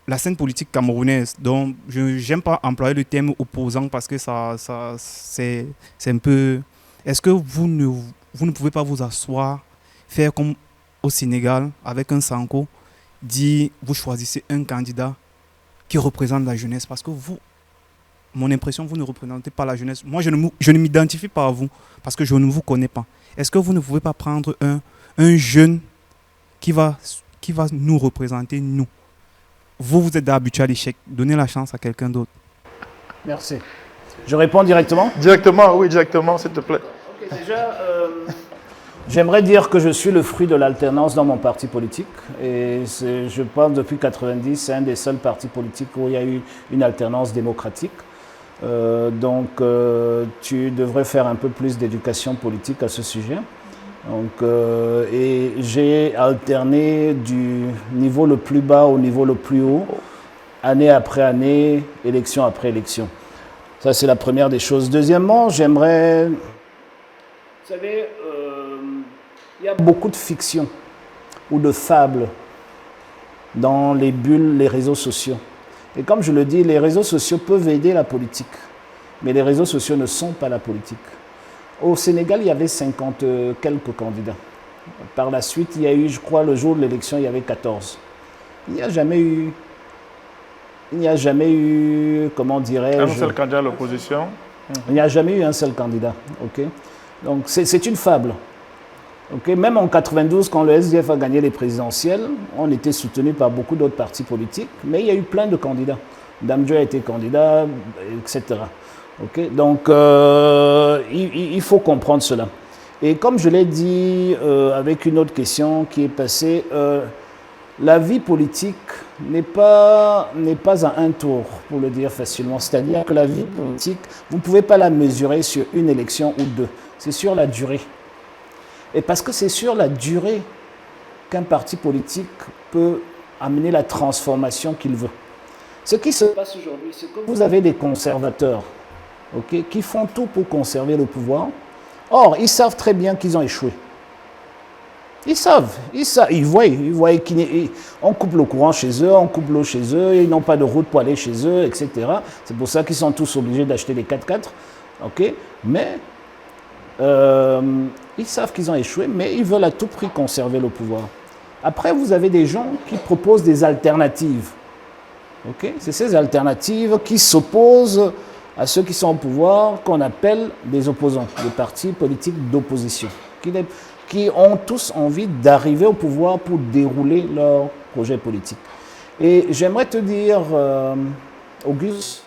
la scène politique camerounaise, dont je n'aime pas employer le terme opposant parce que c'est un peu... Est-ce que vous ne pouvez pas vous asseoir, faire comme au Sénégal, avec un Sanko, dire, vous choisissez un candidat qui représente la jeunesse, parce que vous, mon impression, vous ne représentez pas la jeunesse. Moi, je ne m'identifie pas à vous, parce que je ne vous connais pas. Est-ce que vous ne pouvez pas prendre un jeune qui va nous représenter, nous? Vous êtes habitué à l'échec. Donnez la chance à quelqu'un d'autre. Merci. Je réponds directement? Directement, oui, directement, s'il te plaît. Okay, déjà, j'aimerais dire que je suis le fruit de l'alternance dans mon parti politique. Et je pense depuis 1990, c'est un des seuls partis politiques où il y a eu une alternance démocratique. Donc, tu devrais faire un peu plus d'éducation politique à ce sujet. Donc, et j'ai alterné du niveau le plus bas au niveau le plus haut, année après année, élection après élection. Ça, c'est la première des choses. Deuxièmement, j'aimerais... Vous savez, il y a beaucoup de fiction ou de fables dans les bulles, les réseaux sociaux. Et comme je le dis, les réseaux sociaux peuvent aider la politique, mais les réseaux sociaux ne sont pas la politique. Au Sénégal, il y avait 50 quelques candidats. Par la suite, il y a eu, je crois, le jour de l'élection, il y avait 14. Il n'y a jamais eu, comment dirais-je... Un seul candidat à l'opposition. Il n'y a jamais eu un seul candidat. Okay? Donc c'est une fable. Okay? Même en 92, quand le SDF a gagné les présidentielles, on était soutenu par beaucoup d'autres partis politiques, mais il y a eu plein de candidats. Damjo a été candidat, etc. Okay? Donc il faut comprendre cela. Et comme je l'ai dit avec une autre question qui est passée, la vie politique n'est pas à un tour, pour le dire facilement. C'est-à-dire que la vie politique, vous ne pouvez pas la mesurer sur une élection ou deux. C'est sur la durée. Et parce que c'est sur la durée qu'un parti politique peut amener la transformation qu'il veut. Ce qui se passe aujourd'hui, c'est que vous avez des conservateurs, okay, qui font tout pour conserver le pouvoir. Or, ils savent très bien qu'ils ont échoué. Ils voient qu'on coupe le courant chez eux, on coupe l'eau chez eux, ils n'ont pas de route pour aller chez eux, etc. C'est pour ça qu'ils sont tous obligés d'acheter des 4x4. Okay? Mais ils savent qu'ils ont échoué, mais ils veulent à tout prix conserver le pouvoir. Après, vous avez des gens qui proposent des alternatives. Okay? C'est ces alternatives qui s'opposent à ceux qui sont au pouvoir, qu'on appelle des opposants, des partis politiques d'opposition, qui ont tous envie d'arriver au pouvoir pour dérouler leur projet politique. Et j'aimerais te dire, Auguste,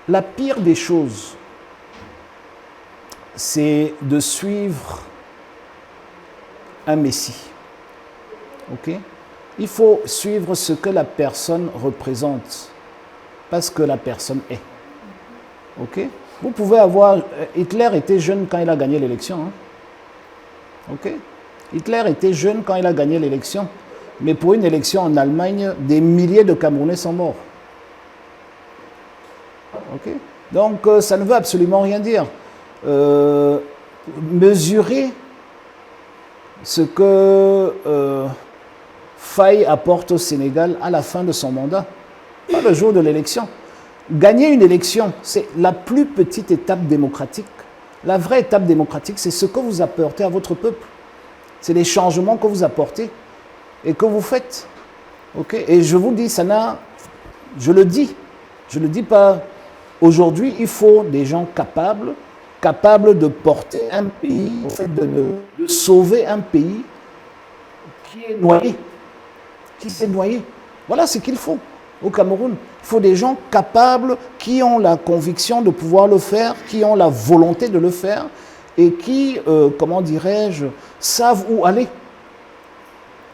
la pire des choses, c'est de suivre un messie. Okay? Il faut suivre ce que la personne représente, pas ce que la personne est. Okay? Vous pouvez avoir... Hitler était jeune quand il a gagné l'élection. Hein? Okay? Hitler était jeune quand il a gagné l'élection. Mais pour une élection en Allemagne, des milliers de Camerounais sont morts. Okay? Donc, ça ne veut absolument rien dire. Mesurer ce que Faye apporte au Sénégal à la fin de son mandat, pas le jour de l'élection. Gagner une élection, c'est la plus petite étape démocratique. La vraie étape démocratique, c'est ce que vous apportez à votre peuple. C'est les changements que vous apportez et que vous faites. Okay? Et je vous dis, je le dis pas aujourd'hui, il faut des gens capables de porter un pays, en fait, de sauver un pays qui est noyé, qui s'est noyé. Voilà ce qu'il faut au Cameroun. Il faut des gens capables qui ont la conviction de pouvoir le faire, qui ont la volonté de le faire et qui, comment dirais-je, savent où aller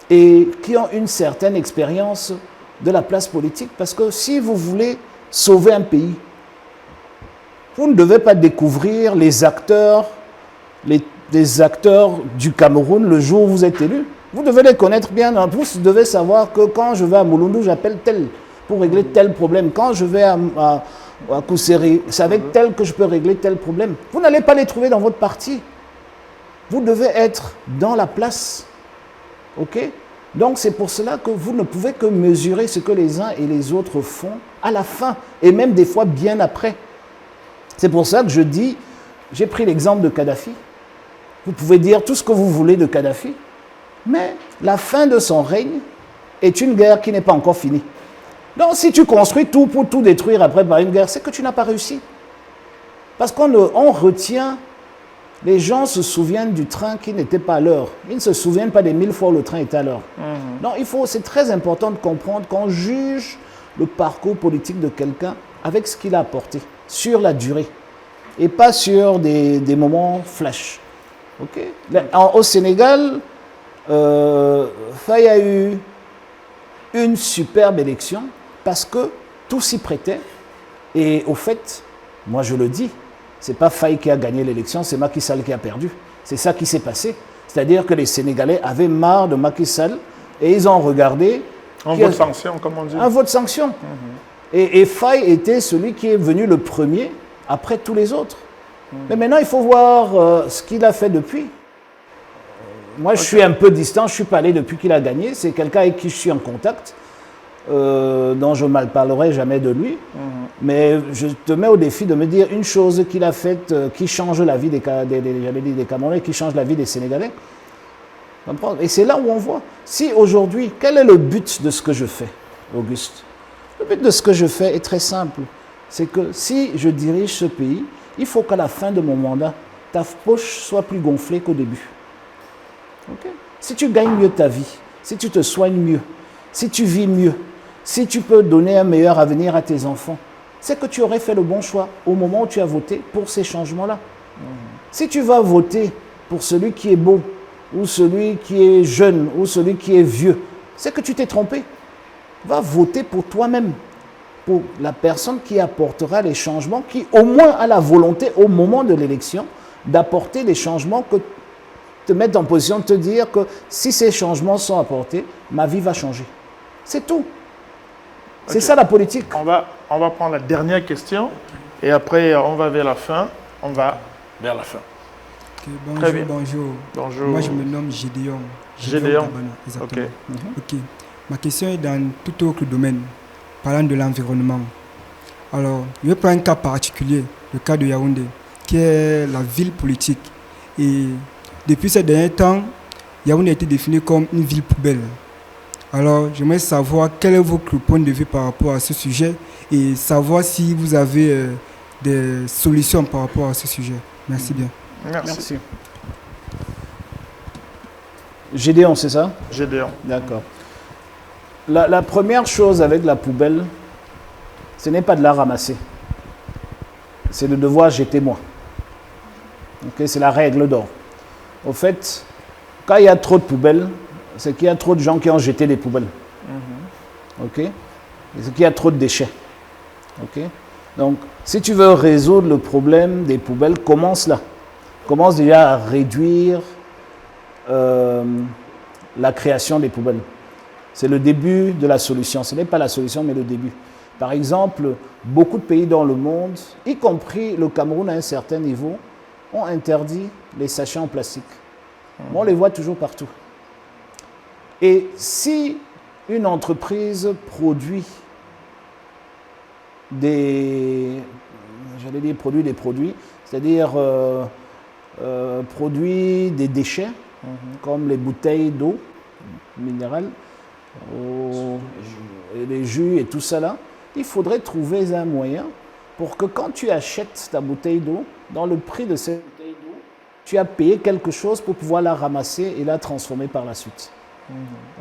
et qui ont une certaine expérience de la place politique. Parce que si vous voulez sauver un pays, vous ne devez pas découvrir les acteurs du Cameroun le jour où vous êtes élu. Vous devez les connaître bien. En plus, vous devez savoir que quand je vais à Mouloundou, j'appelle tel pour régler tel problème. Quand je vais à Kousséri, c'est avec tel que je peux régler tel problème. Vous n'allez pas les trouver dans votre parti. Vous devez être dans la place. OK? Donc, c'est pour cela que vous ne pouvez que mesurer ce que les uns et les autres font à la fin, et même des fois bien après. C'est pour ça que je dis, j'ai pris l'exemple de Kadhafi. Vous pouvez dire tout ce que vous voulez de Kadhafi, mais la fin de son règne est une guerre qui n'est pas encore finie. Donc si tu construis tout pour tout détruire après par une guerre, c'est que tu n'as pas réussi. Parce qu'on retient, les gens se souviennent du train qui n'était pas à l'heure. Ils ne se souviennent pas des 1000 fois où le train était à l'heure. Donc c'est très important de comprendre qu'on juge le parcours politique de quelqu'un avec ce qu'il a apporté, sur la durée, et pas sur des moments flash. Okay? Au Sénégal, Faye a eu une superbe élection parce que tout s'y prêtait. Et au fait, moi je le dis, c'est pas Faye qui a gagné l'élection, c'est Macky Sall qui a perdu. C'est ça qui s'est passé. C'est-à-dire que les Sénégalais avaient marre de Macky Sall et ils ont regardé... Un vote sanction, comme on dit. Un vote sanction. Et Faye était celui qui est venu le premier après tous les autres. Mais maintenant, il faut voir ce qu'il a fait depuis. moi, je suis un peu distant, je ne suis pas allé depuis qu'il a gagné. C'est quelqu'un avec qui je suis en contact, dont je ne mal parlerai jamais de lui. Mais je te mets au défi de me dire une chose qu'il a faite qui change la vie des Camerounais, qui change la vie des Sénégalais. Et c'est là où on voit. Si aujourd'hui, quel est le but de ce que je fais, Auguste? Le but de ce que je fais est très simple. C'est que si je dirige ce pays, il faut qu'à la fin de mon mandat, ta poche soit plus gonflée qu'au début. Okay? Si tu gagnes mieux ta vie, si tu te soignes mieux, si tu vis mieux, si tu peux donner un meilleur avenir à tes enfants, c'est que tu aurais fait le bon choix au moment où tu as voté pour ces changements-là. Si tu vas voter pour celui qui est beau, ou celui qui est jeune, ou celui qui est vieux, c'est que tu t'es trompé. Va voter pour toi-même, pour la personne qui apportera les changements, qui au moins a la volonté au moment de l'élection d'apporter les changements que te mettent en position de te dire que si ces changements sont apportés, ma vie va changer. C'est tout. C'est ça la politique. On va prendre la dernière question et après on va vers la fin. On va vers la fin. Okay, Très bien. Bonjour. Moi, je me nomme Gédéon. Gédéon. Exactement. Ok. Ma question est dans tout autre domaine, parlant de l'environnement. Alors, je vais prendre un cas particulier, le cas de Yaoundé, qui est la ville politique. Et depuis ces derniers temps, Yaoundé a été défini comme une ville poubelle. Alors, j'aimerais savoir quel est votre point de vue par rapport à ce sujet et savoir si vous avez des solutions par rapport à ce sujet. Merci bien. Merci. Gédéon, c'est ça? Gédéon. D'accord. La première chose avec la poubelle, ce n'est pas de la ramasser. C'est de devoir jeter moins. Okay, c'est la règle d'or. Au fait, quand il y a trop de poubelles, c'est qu'il y a trop de gens qui ont jeté des poubelles. Ok? Et c'est qu'il y a trop de déchets. Ok? Donc, si tu veux résoudre le problème des poubelles, commence là. Commence déjà à réduire la création des poubelles. C'est le début de la solution. Ce n'est pas la solution, mais le début. Par exemple, beaucoup de pays dans le monde, y compris le Cameroun à un certain niveau, ont interdit les sachets en plastique. On les voit toujours partout. Et si une entreprise produit des produits, c'est-à-dire produit des déchets, comme les bouteilles d'eau minérale, et les jus et tout ça là, il faudrait trouver un moyen pour que quand tu achètes ta bouteille d'eau, dans le prix de cette bouteille d'eau, tu as payé quelque chose pour pouvoir la ramasser et la transformer par la suite.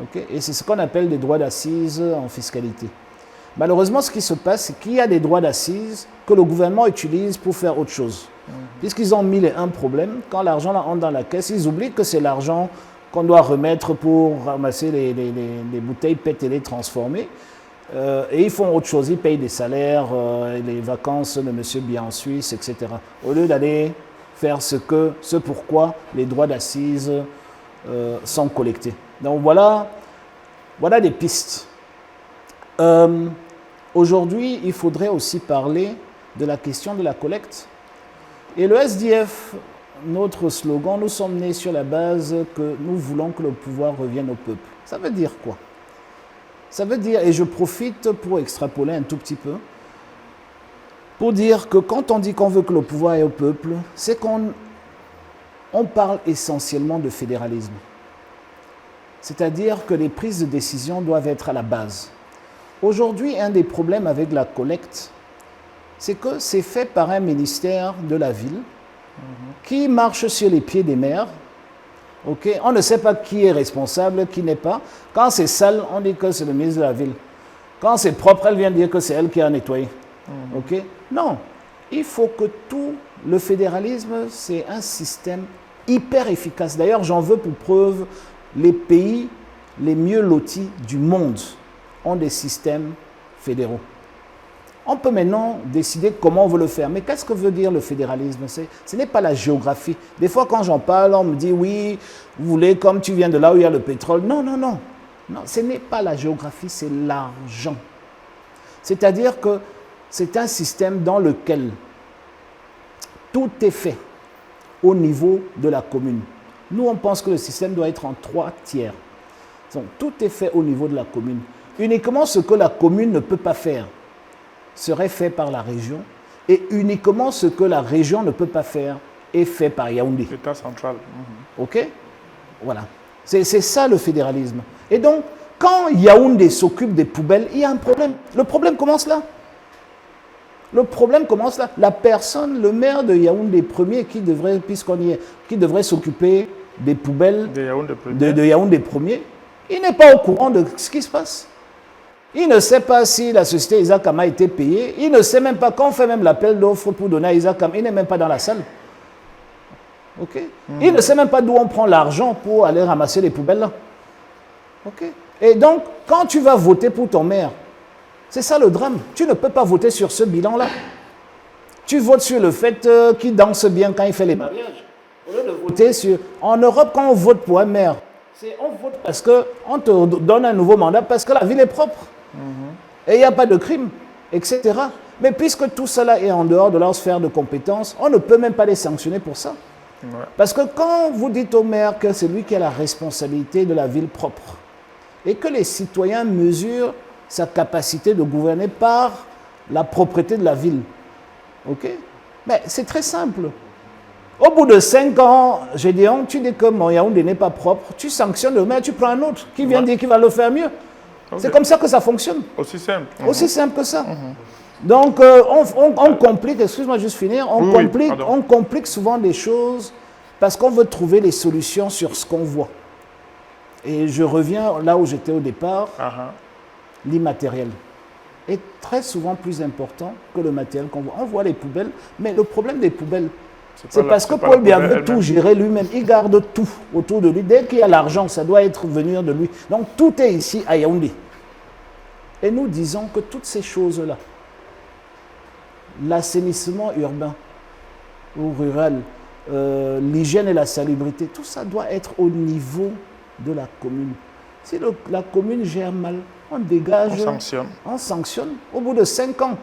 Okay? Et c'est ce qu'on appelle des droits d'assises en fiscalité. Malheureusement, ce qui se passe, c'est qu'il y a des droits d'assises que le gouvernement utilise pour faire autre chose. Puisqu'ils ont mis un problème, quand l'argent entre dans la caisse, ils oublient que c'est l'argent qu'on doit remettre pour ramasser les bouteilles PET et les transformer. Et ils font autre chose, ils payent des salaires, les vacances de monsieur bien en Suisse, etc. Au lieu d'aller faire ce pourquoi les droits d'assises sont collectés. Donc voilà des pistes. Aujourd'hui, il faudrait aussi parler de la question de la collecte. Et le SDF, notre slogan, nous sommes nés sur la base que nous voulons que le pouvoir revienne au peuple. Ça veut dire quoi? Ça veut dire, et je profite pour extrapoler un tout petit peu, pour dire que quand on dit qu'on veut que le pouvoir aille au peuple, c'est qu'on parle essentiellement de fédéralisme. C'est-à-dire que les prises de décision doivent être à la base. Aujourd'hui, un des problèmes avec la collecte, c'est que c'est fait par un ministère de la ville qui marche sur les pieds des maires. Okay? On ne sait pas qui est responsable, qui n'est pas. Quand c'est sale, on dit que c'est le ministre de la ville. Quand c'est propre, elle vient dire que c'est elle qui a nettoyé. Okay? Non, il faut que tout le fédéralisme, c'est un système hyper efficace. D'ailleurs, j'en veux pour preuve, les pays les mieux lotis du monde ont des systèmes fédéraux. On peut maintenant décider comment on veut le faire. Mais qu'est-ce que veut dire le fédéralisme? Ce n'est pas la géographie. Des fois, quand j'en parle, on me dit, oui, vous voulez, comme tu viens de là où il y a le pétrole. Non, non, non. Non, ce n'est pas la géographie, c'est l'argent. C'est-à-dire que c'est un système dans lequel tout est fait au niveau de la commune. Nous, on pense que le système doit être en 3 tiers. Donc, tout est fait au niveau de la commune. Uniquement ce que la commune ne peut pas faire serait fait par la région, et uniquement ce que la région ne peut pas faire est fait par Yaoundé. L'État central. OK? Voilà. C'est ça le fédéralisme. Et donc, quand Yaoundé s'occupe des poubelles, il y a un problème. Le problème commence là. Le problème commence là. La personne, le maire de Yaoundé premier, qui devrait s'occuper des poubelles de Yaoundé premier, il n'est pas au courant de ce qui se passe. Il ne sait pas si la société Isakam a été payée. Il ne sait même pas, quand on fait même l'appel d'offres pour donner à Isakam, il n'est même pas dans la salle. OK? Il ne sait même pas d'où on prend l'argent pour aller ramasser les poubelles là. OK? Et donc, quand tu vas voter pour ton maire, c'est ça le drame. Tu ne peux pas voter sur ce bilan-là. Tu votes sur le fait qu'il danse bien quand il fait les mariages. Au lieu de voter sur... En Europe, quand on vote pour un maire, on vote parce qu'on te donne un nouveau mandat, parce que la ville est propre. Et il n'y a pas de crime, etc. Mais puisque tout cela est en dehors de leur sphère de compétences, on ne peut même pas les sanctionner pour ça. Ouais. Parce que quand vous dites au maire que c'est lui qui a la responsabilité de la ville propre, et que les citoyens mesurent sa capacité de gouverner par la propreté de la ville, ok? Mais c'est très simple. Au bout de 5 ans, Gédéon, tu dis que mon Yaoundé n'est pas propre, tu sanctionnes le maire, tu prends un autre qui vient dire qu'il va le faire mieux. Okay. C'est comme ça que ça fonctionne. Aussi simple. Aussi simple que ça. Donc, on complique, excuse-moi juste finir, on complique souvent des choses parce qu'on veut trouver les solutions sur ce qu'on voit. Et je reviens là où j'étais au départ, l'immatériel est très souvent plus important que le matériel qu'on voit. On voit les poubelles, mais le problème des poubelles, c'est parce que Paul Biya veut tout gérer lui-même. Il garde tout autour de lui. Dès qu'il y a l'argent, ça doit venir de lui. Donc tout est ici à Yaoundé. Et nous disons que toutes ces choses-là, l'assainissement urbain ou rural, l'hygiène et la salubrité, tout ça doit être au niveau de la commune. Si la commune gère mal, on dégage. On sanctionne. Au bout de 5 ans,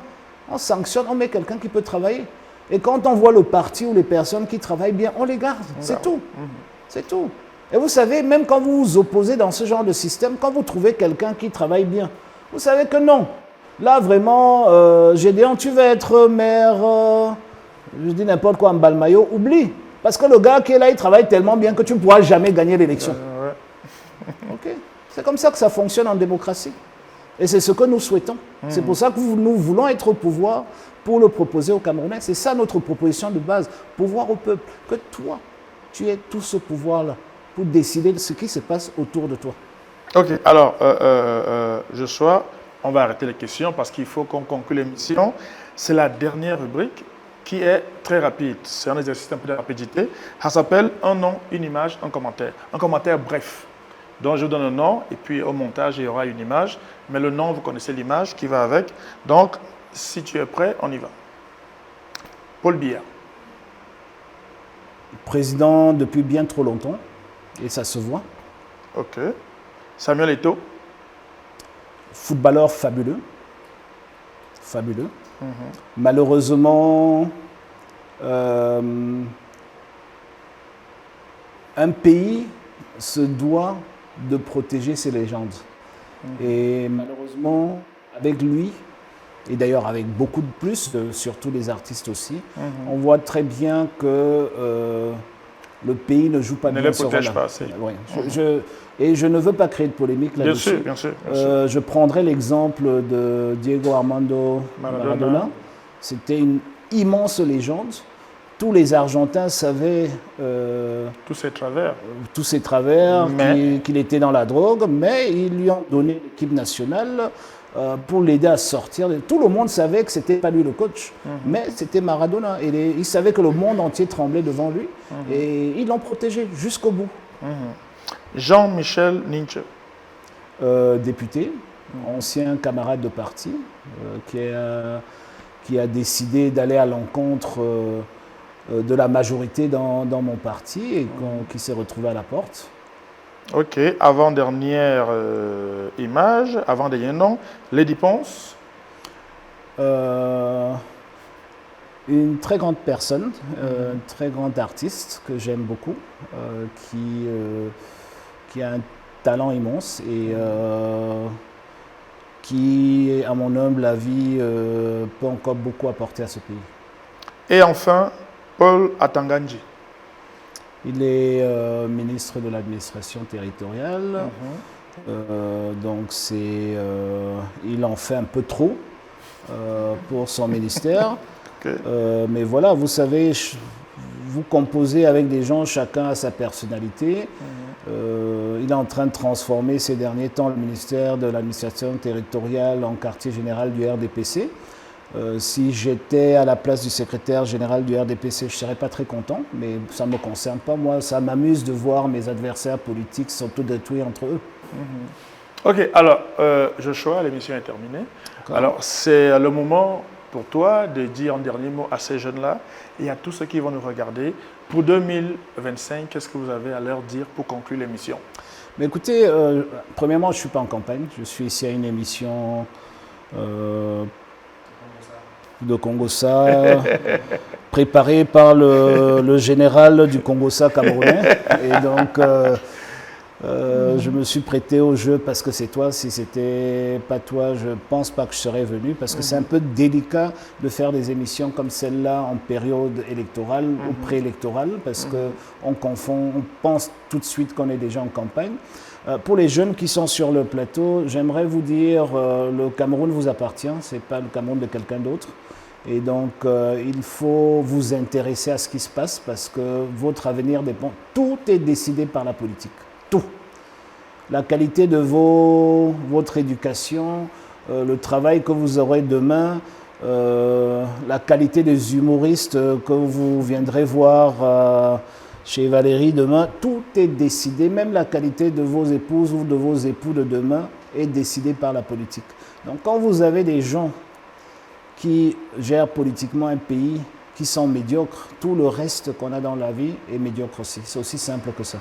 on sanctionne, on met quelqu'un qui peut travailler. Et quand on voit le parti ou les personnes qui travaillent bien, on les garde. C'est tout. C'est tout. Et vous savez, même quand vous vous opposez dans ce genre de système, quand vous trouvez quelqu'un qui travaille bien, vous savez que non. Là, vraiment, Gédéon, tu veux être maire, je dis n'importe quoi en Balmayo, oublie. Parce que le gars qui est là, il travaille tellement bien que tu ne pourras jamais gagner l'élection. OK? C'est comme ça que ça fonctionne en démocratie. Et c'est ce que nous souhaitons. C'est pour ça que nous voulons être au pouvoir pour le proposer aux Camerounais. C'est ça notre proposition de base. Pouvoir au peuple. Que toi, tu aies tout ce pouvoir-là pour décider de ce qui se passe autour de toi. OK. Alors, Joshua, on va arrêter les questions parce qu'il faut qu'on conclue l'émission. C'est la dernière rubrique qui est très rapide. C'est un exercice un peu de rapidité. Ça s'appelle un nom, une image, un commentaire. Un commentaire bref. Donc, je vous donne un nom et puis au montage, il y aura une image. Mais le nom, vous connaissez l'image qui va avec. Donc, si tu es prêt, on y va. Paul Biya. Président depuis bien trop longtemps. Et ça se voit. OK. Samuel Eto'o. Footballeur fabuleux. Fabuleux. Malheureusement, un pays se doit de protéger ses légendes. Et malheureusement, avec lui, et d'ailleurs avec beaucoup de plus, surtout les artistes aussi, on voit très bien que le pays ne joue pas bien ce rôle-là. Ouais. Et je ne veux pas créer de polémique là-dessus. Bien sûr. Je prendrai l'exemple de Diego Armando Maradona. C'était une immense légende. Tous les Argentins savaient tous ses travers, qu'il était dans la drogue, mais ils lui ont donné l'équipe nationale pour l'aider à sortir. Tout le monde savait que ce n'était pas lui le coach, mais c'était Maradona. Et il savait que le monde entier tremblait devant lui, et ils l'ont protégé jusqu'au bout. Jean-Michel Ninche. Député, ancien camarade de parti, qui a décidé d'aller à l'encontre de la majorité dans mon parti et qui s'est retrouvé à la porte. OK. Avant-dernière image, avant-dernier nom, Lady Ponce. Une très grande personne, un très grand artiste que j'aime beaucoup, qui a un talent immense et qui, à mon humble avis, peut encore beaucoup apporter à ce pays. Et enfin, Paul Atanganji. Il est ministre de l'administration territoriale, donc il en fait un peu trop pour son ministère. Okay. Mais voilà, vous savez, vous composez avec des gens, chacun a sa personnalité. Il est en train de transformer ces derniers temps le ministère de l'administration territoriale en quartier général du RDPC. Si j'étais à la place du secrétaire général du RDPC, je ne serais pas très content, mais ça ne me concerne pas. Moi, ça m'amuse de voir mes adversaires politiques s'autodétruire entre eux. Ok, alors, Joshua, l'émission est terminée. Alors, c'est le moment pour toi de dire un dernier mot à ces jeunes-là et à tous ceux qui vont nous regarder. Pour 2025, qu'est-ce que vous avez à leur dire pour conclure l'émission? Mais écoutez, premièrement, je ne suis pas en campagne. Je suis ici à une émission de Congossa, préparée par le général du Congossa camerounais. Et donc, je me suis prêté au jeu parce que c'est toi. Si c'était pas toi, je pense pas que je serais venu parce que c'est un peu délicat de faire des émissions comme celle-là en période électorale ou préélectorale parce que on confond, on pense tout de suite qu'on est déjà en campagne. Pour les jeunes qui sont sur le plateau, j'aimerais vous dire le Cameroun vous appartient, c'est pas le Cameroun de quelqu'un d'autre. Et donc, il faut vous intéresser à ce qui se passe parce que votre avenir dépend. Tout est décidé par la politique. Tout. La qualité de votre éducation, le travail que vous aurez demain, la qualité des humoristes que vous viendrez voir chez Valérie demain, tout est décidé. Même la qualité de vos épouses ou de vos époux de demain est décidée par la politique. Donc quand vous avez des gens qui gèrent politiquement un pays, qui sont médiocres, tout le reste qu'on a dans la vie est médiocre aussi. C'est aussi simple que ça.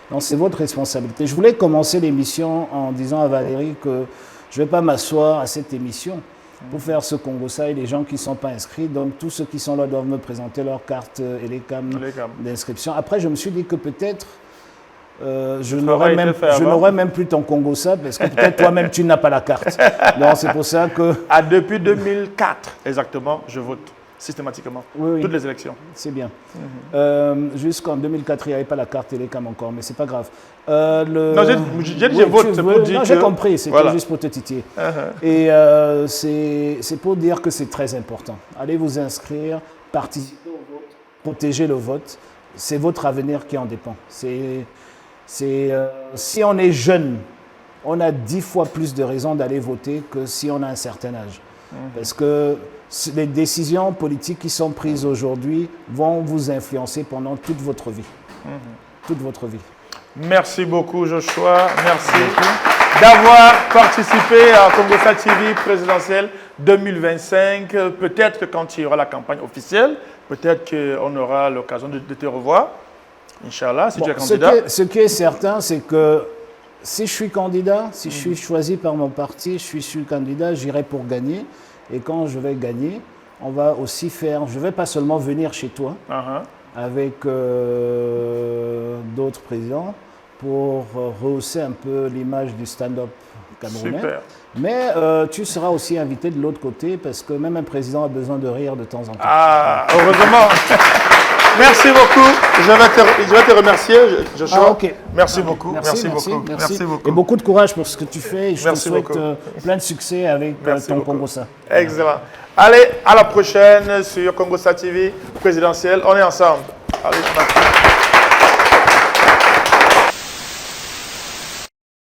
Donc c'est votre responsabilité. Je voulais commencer l'émission en disant à Valérie que je ne vais pas m'asseoir à cette émission pour faire ce Congossa et les gens qui ne sont pas inscrits. Donc tous ceux qui sont là doivent me présenter leur carte Elecam d'inscription. Après, je me suis dit que peut-être je n'aurais même plus ton Congossa parce que peut-être toi-même tu n'as pas la carte. Donc c'est pour ça que... Depuis 2004, exactement, je vote. Systématiquement, oui. Toutes les élections. C'est bien. Jusqu'en 2004, il n'y avait pas la carte Télécam encore, mais c'est pas grave. Non, j'ai dit je vote, c'est pour dire non, que... j'ai compris, c'était juste pour te titiller. Et c'est pour dire que c'est très important. Allez vous inscrire, participer au vote, protéger le vote. C'est votre avenir qui en dépend. Si on est jeune, on a 10 fois plus de raisons d'aller voter que si on a un certain âge. Parce que les décisions politiques qui sont prises aujourd'hui vont vous influencer pendant toute votre vie. Toute votre vie. Merci beaucoup Joshua, merci d'avoir participé à Congossa TV présidentielle 2025. Peut-être que quand il y aura la campagne officielle, peut-être qu'on aura l'occasion de te revoir. Inch'Allah, si tu es candidat. Ce qui est certain, c'est que si je suis candidat, si je suis choisi par mon parti, je suis candidat, j'irai pour gagner. Et quand je vais gagner, on va aussi faire... Je ne vais pas seulement venir chez toi avec d'autres présidents pour rehausser un peu l'image du stand-up camerounais. Super. Mais tu seras aussi invité de l'autre côté parce que même un président a besoin de rire de temps en temps. Ah, heureusement. Merci beaucoup. Je vais te remercier, Joshua. Ah, okay. Merci beaucoup. Merci beaucoup. Et beaucoup de courage pour ce que tu fais. Et je te souhaite plein de succès avec ton Congossa. Excellent. Allez, à la prochaine sur Congossa TV présidentielle. On est ensemble. Allez,